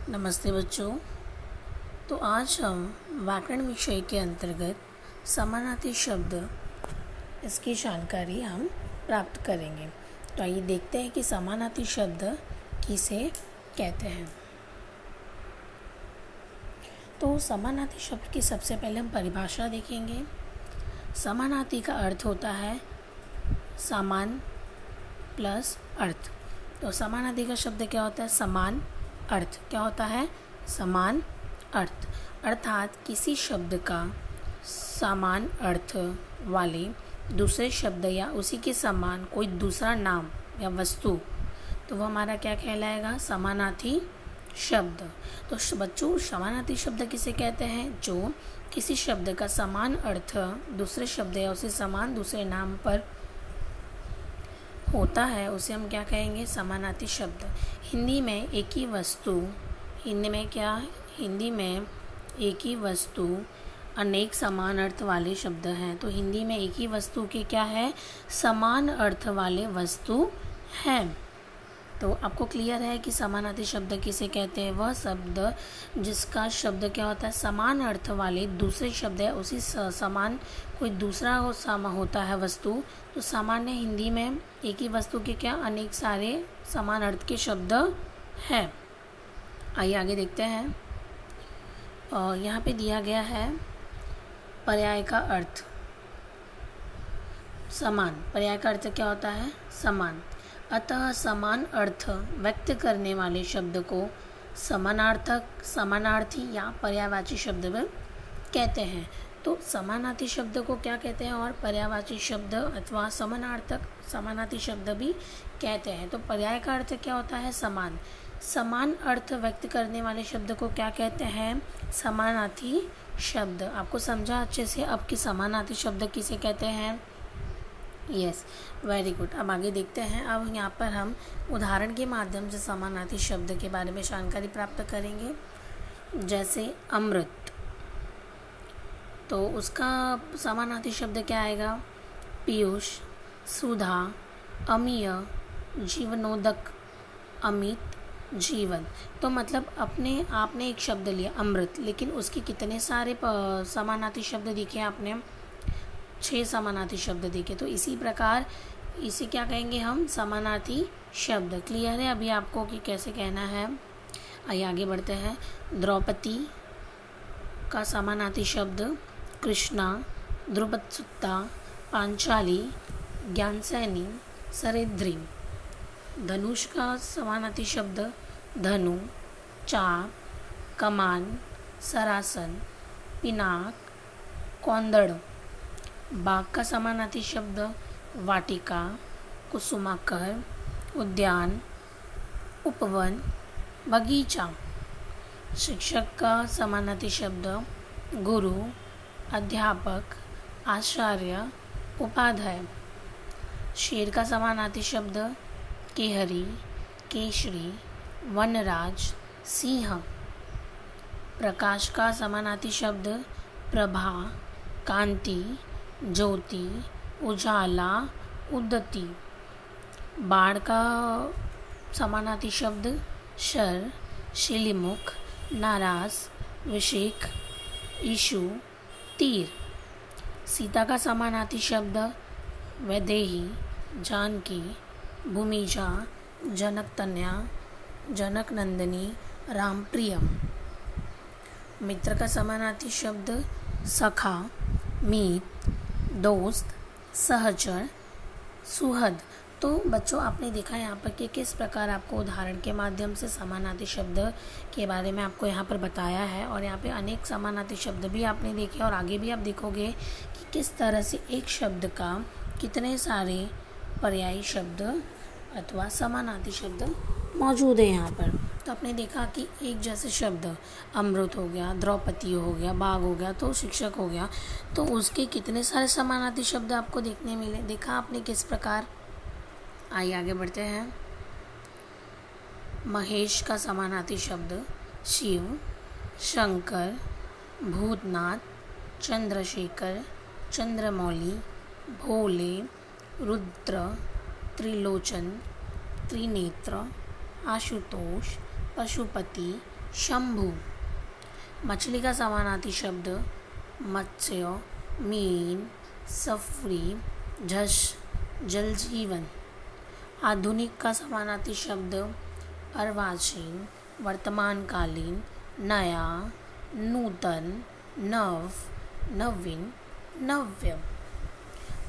नमस्ते बच्चों। तो आज हम व्याकरण विषय के अंतर्गत समानार्थी शब्द इसकी जानकारी हम प्राप्त करेंगे। तो आइए देखते हैं कि समानार्थी शब्द किसे कहते हैं। तो समानार्थी शब्द की सबसे पहले हम परिभाषा देखेंगे। समानार्थी का अर्थ होता है समान प्लस अर्थ। तो समानार्थी का शब्द क्या होता है? समान अर्थ। क्या होता है? समान अर्थ। अर्थात किसी शब्द का समान अर्थ वाले दूसरे शब्द या उसी के समान कोई दूसरा नाम या वस्तु, तो वह हमारा क्या कहलाएगा? समानार्थी शब्द। तो बच्चों, समानार्थी शब्द किसे कहते हैं? जो किसी शब्द का समान अर्थ दूसरे शब्द या उसे समान दूसरे नाम पर होता है, उसे हम क्या कहेंगे? समानार्थी शब्द। हिंदी में एक ही वस्तु, हिंदी में एक ही वस्तु अनेक समान अर्थ वाले शब्द हैं। तो हिंदी में एक ही वस्तु के क्या है? समान अर्थ वाले वस्तु हैं। तो आपको क्लियर है कि समानार्थी शब्द किसे कहते हैं? वह शब्द जिसका शब्द क्या होता है? समान अर्थ वाले दूसरे शब्द है उसी समान कोई दूसरा होता है वस्तु। तो सामान्य हिंदी में एक ही वस्तु के क्या अनेक सारे समान अर्थ के शब्द हैं। आइए आगे देखते हैं। यहाँ पे दिया गया है पर्याय का अर्थ समान। पर्याय का अर्थ क्या होता है? समान। अतः समान अर्थ व्यक्त करने वाले शब्द को समानार्थक, समानार्थी या पर्यायवाची शब्द कहते हैं। तो समानार्थी शब्द को क्या कहते हैं? और पर्यायवाची शब्द अथवा समानार्थक, समानार्थी शब्द भी कहते हैं। तो पर्याय का अर्थ क्या होता है? समान। समान अर्थ व्यक्त करने वाले शब्द को क्या कहते हैं? समानार्थी शब्द। आपको समझा अच्छे से अब कि समानार्थी शब्द किसे कहते हैं? Yes, very good. अब आगे देखते हैं। अब यहाँ पर हम उदाहरण के माध्यम से समानार्थी शब्द के बारे में जानकारी प्राप्त करेंगे। जैसे अमृत, तो उसका समानार्थी शब्द क्या आएगा? पीयूष, सुधा, अमीय, जीवनोदक, अमित, जीवन। तो मतलब आपने एक शब्द लिया अमृत, लेकिन उसके कितने सारे समानार्थी शब्द दिखे आपने? 6 समानार्थी शब्द देखे। तो इसी प्रकार इसे क्या कहेंगे हम? समानार्थी शब्द। क्लियर है अभी आपको कि कैसे कहना है? आइए आगे बढ़ते हैं। द्रौपदी का समानार्थी शब्द कृष्णा, द्रुपदसुत्ता, पांचाली, ज्ञानसैनी, सरिद्री। धनुष का समानार्थी शब्द धनु, चाप, कमान, सरासन, पिनाक, कौंदड़। बाग का समानार्थी शब्द वाटिका, कुसुमाकर, उद्यान, उपवन, बगीचा। शिक्षक का समानार्थी शब्द गुरु, अध्यापक, आचार्य, उपाध्याय। शेर का समानार्थी शब्द केहरी, केशरी, वनराज, सिंह। प्रकाश का समानार्थी शब्द प्रभा, कांति, ज्योति, उजाला, उदती। बाण का समानार्थी शब्द शर, शिलीमुख, नाराज, विषेक, ईशु, तीर। सीता का समानार्थी शब्द वैदेही, जानकी, भूमिजा, जनकतनया, जनकनंदिनी, रामप्रिय। मित्र का समानार्थी शब्द सखा, मीत, दोस्त, सहचर, सुहद। तो बच्चों, आपने देखा यहाँ पर कि किस प्रकार आपको उदाहरण के माध्यम से समानार्थी शब्द के बारे में आपको यहाँ पर बताया है। और यहाँ पे अनेक समानार्थी शब्द भी आपने देखे और आगे भी आप देखोगे कि किस तरह से एक शब्द का कितने सारे पर्यायी शब्द अथवा समानार्थी शब्द मौजूद है यहाँ पर। तो आपने देखा कि एक जैसे शब्द अमृत हो गया, द्रौपदी हो गया, बाग हो गया, तो शिक्षक हो गया, तो उसके कितने सारे समानार्थी शब्द आपको देखने मिले। देखा आपने किस प्रकार। आइए आगे बढ़ते हैं। महेश का समानार्थी शब्द शिव, शंकर, भूतनाथ, चंद्रशेखर, चंद्रमौली, भोले, रुद्र, त्रिलोचन, त्रिनेत्र, आशुतोष, पशुपति, शंभु। मछली का समानार्थी शब्द मत्स्य, मीन, सफरी, झष, जल जीवन। आधुनिक का समानार्थी शब्द अर्वाचीन, वर्तमानकालीन, नया, नूतन, नव, नवीन, नव्य।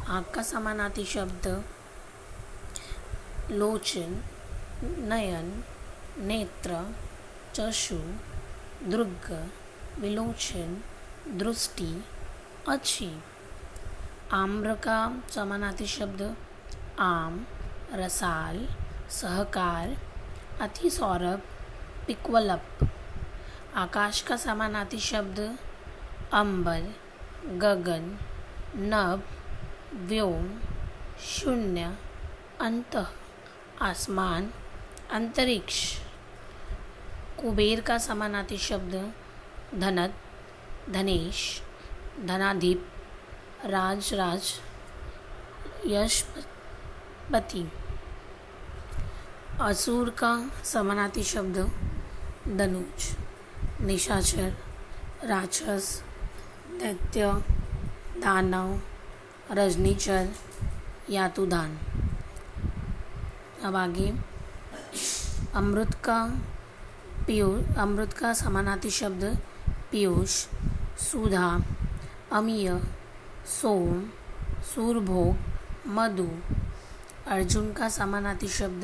आँख का समानार्थी शब्द लोचन, नयन, नेत्र, चक्षु, दृग, विलोचन, दृष्टि, अच्छी। आम्र का समानार्थी शब्द आम, रसाल, सहकार, अतिसौरभ, पिक्वलप। आकाश का समानार्थी शब्द अंबर, गगन, नभ, व्योम, शून्य, अंतः, आसमान, अंतरिक्ष। कुबेर का समानार्थी शब्द धनत, धनेश, धनाधिप, राजराज, यशपति। असुर का समानार्थी शब्द धनुज, निशाचर, राक्षस, दैत्य, दानव, रजनीचर, यातुदान। अब आगे अमृत का समानार्थी शब्द पीयूष, सुधा, अमीय, सोम, सूरभोग, मधु। अर्जुन का समानार्थी शब्द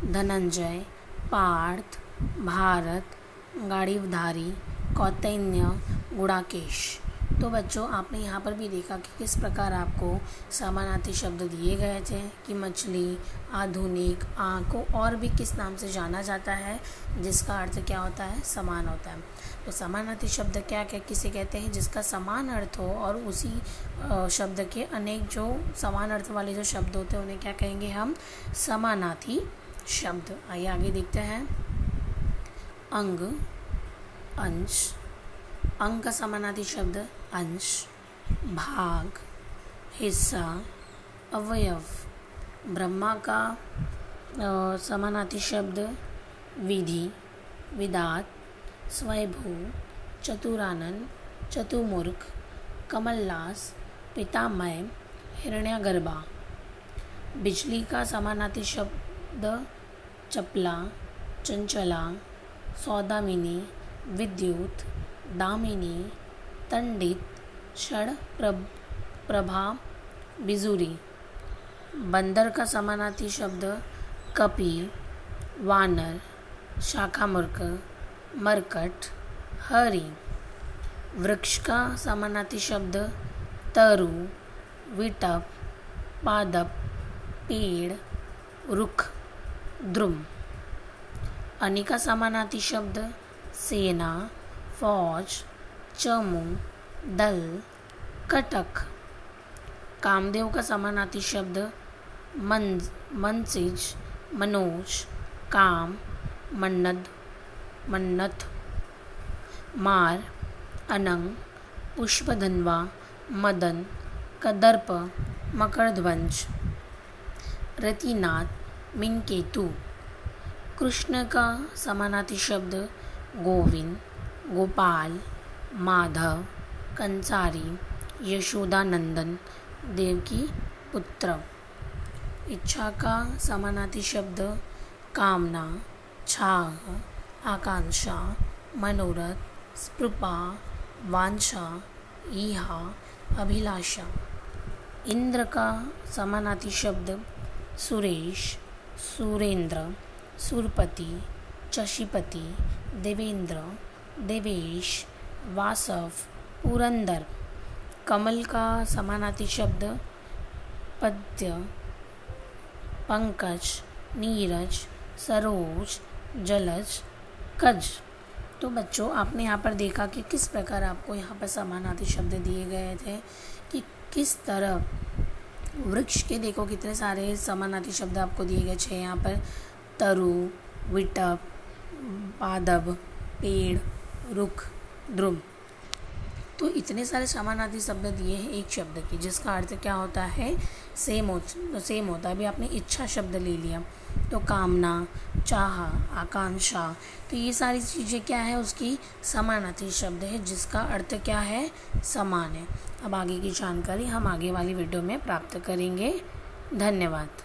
धनंजय, पार्थ, भारत, गाड़ीधारी, कौतन्य, गुड़ाकेश। तो बच्चों, आपने यहाँ पर भी देखा कि किस प्रकार आपको समानार्थी शब्द दिए गए थे कि मछली, आधुनिक, आँख को और भी किस नाम से जाना जाता है, जिसका अर्थ क्या होता है, समान होता है। तो समानार्थी शब्द क्या किसे कहते हैं, जिसका समान अर्थ हो और उसी शब्द के अनेक जो समान अर्थ वाले जो शब्द होते हैं उन्हें क्या कहेंगे हम, समानार्थी शब्द। आइए आगे देखते हैं। अंग, अंश। अंग का समानार्थी शब्द अंश, भाग, हिस्सा, अवयव। ब्रह्मा का समानार्थी शब्द विधि, विदात, स्वयंभू, चतुरानन, चतुर्मुख, कमललास, पितामह, हिरण्यगर्भा। बिजली का समानार्थी शब्द चपला, चंचला, सौदामिनी, विद्युत, दामिनी, तंडित, क्षण प्रभा, बिजुरी। बंदर का समानार्थी शब्द कपि, वानर, शाखामूर्ख, मरकट, हरि। वृक्ष का समानार्थी शब्द तरु, विटप, पादप, पेड़, रुख, द्रुम। अनि का समानार्थी शब्द सेना, फौज, चमू, दल, कटक। कामदेव का समानार्थी शब्द मनसिज, मनोज, काम, मन्नत, मार, अनंग, पुष्पधन्वा, मदन, कदर्प, मकरध्वज। रतिनाथ, मीनकेतु। कृष्ण का समानार्थी शब्द गोविंद, गोपाल, माधव, कंसारी, यशोदानंदन, देवकी पुत्र। इच्छा का समानार्थी शब्द कामना, छाह, आकांक्षा, मनोरथ, स्पृहा, वांछा, ईहा, अभिलाषा। इंद्र का समानार्थी शब्द सुरेश, सुरेंद्र, सुरपति, चशीपति, देवेंद्र, देवेश, वासव, पुरंदर। कमल का समानार्थी शब्द पद्य, पंकज, नीरज, सरोज, जलज, कज। तो बच्चों, आपने यहाँ पर देखा कि किस प्रकार आपको यहाँ पर समानार्थी शब्द दिए गए थे कि किस तरह वृक्ष के देखो कितने सारे समानार्थी शब्द आपको दिए गए थे यहाँ पर। तरु, विटप, पादप, पेड़, रुख, द्रुम। तो इतने सारे समानार्थी शब्द दिए हैं एक शब्द की, जिसका अर्थ क्या होता है, सेम होता है। अभी आपने इच्छा शब्द ले लिया तो कामना, चाह, आकांक्षा, तो ये सारी चीज़ें क्या है, उसकी समानार्थी शब्द है जिसका अर्थ क्या है, समान है। अब आगे की जानकारी हम आगे वाली वीडियो में प्राप्त करेंगे। धन्यवाद।